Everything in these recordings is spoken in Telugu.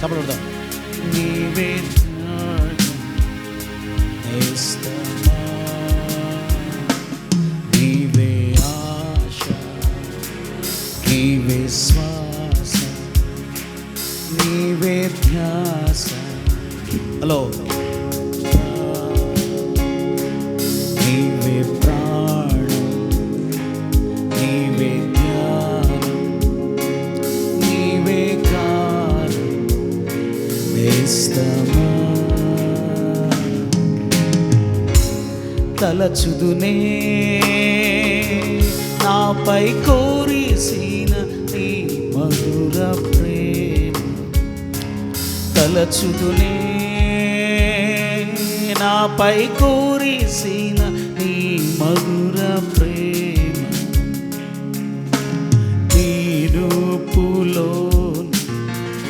చప్పట్లు కొడదాం. నీవే నేస్తమా, నీవే ఆశ, నీవే శ్వాస, నీవే ధ్యాస. హలో, నీవే ప్రాణం, నీవే జ్ఞానం, నీవే కాలం నేస్తమా. తలచుదునే నాపై కోరిసిన నీ మధుర ప్రేమ, తలచుదునే నాపై కోరిసిన నీ మధుర ప్రేమ. నీ రూపులో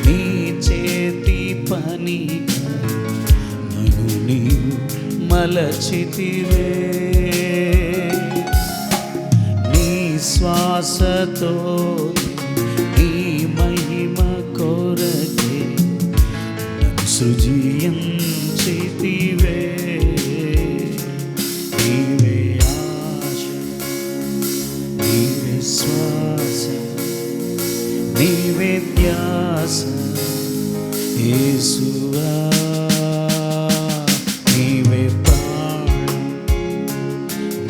నీ చేతి పనిగా నన్ను నీవు మలచితివే. నీ శ్వాసతో నీ మహిమ కొరకే నన్ను సృజించితివే. నీవే ఆశ, నీవే శ్వాస, నీవే ధ్యాస యేసువా. నీవే ప్రాణం,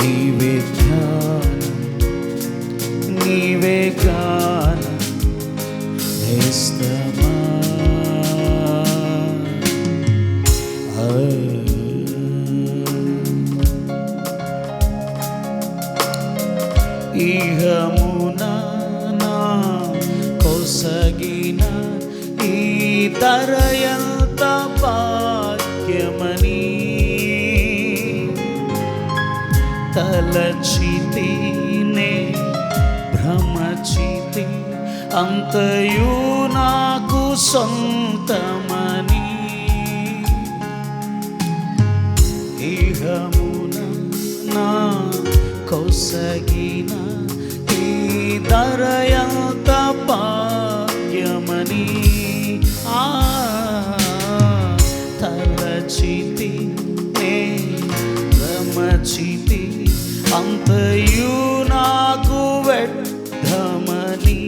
నీవే ధ్యానం, నీవే గానం నేస్తమా. ఇహమున నా కొసగిన ఈ దరయంత భాగ్యమని తలచితినే భ్రమచితి, అంతయు నాకు సొంతమని. ఇహమున నా కొసగిన ఈ దరయంత భాగ్యమని తలచితి నే భ్రమచితి, అంతయు నాకు వ్యర్థమని.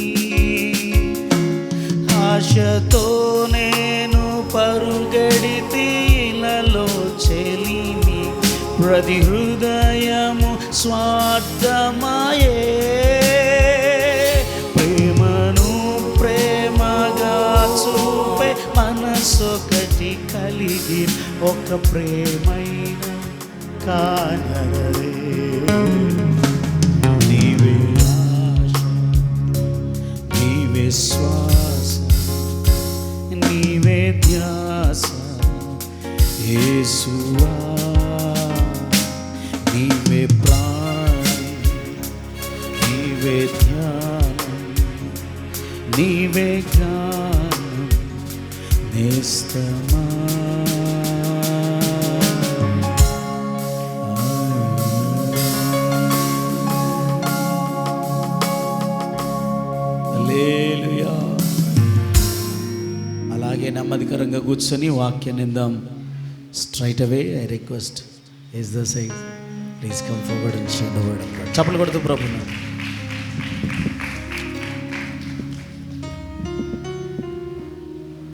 ఆశతో నేను పరుగెడితి ఇలలో చెలిమి, ప్రతి హృదయము స్వార్థమయే. ప్రేమను ప్రేమగా చూపే మనసొకటి కలిగి ఒక ప్రేమైన కానరే. నీవే ఆశ, నీవే శ్వాస, నీవే ధ్యాస యేసువా. నీవే ప్రాణం, నీవే ధ్యానం, నీవే జ్ఞానం నేస్తమా. హల్లెలూయా. అలాగే నెమ్మదికరంగా కూర్చొని వాక్యం నిందాం. Straight away I request is the same. Please come forward and share the word of God. చప్పట్లు కొడుతూ ప్రభువును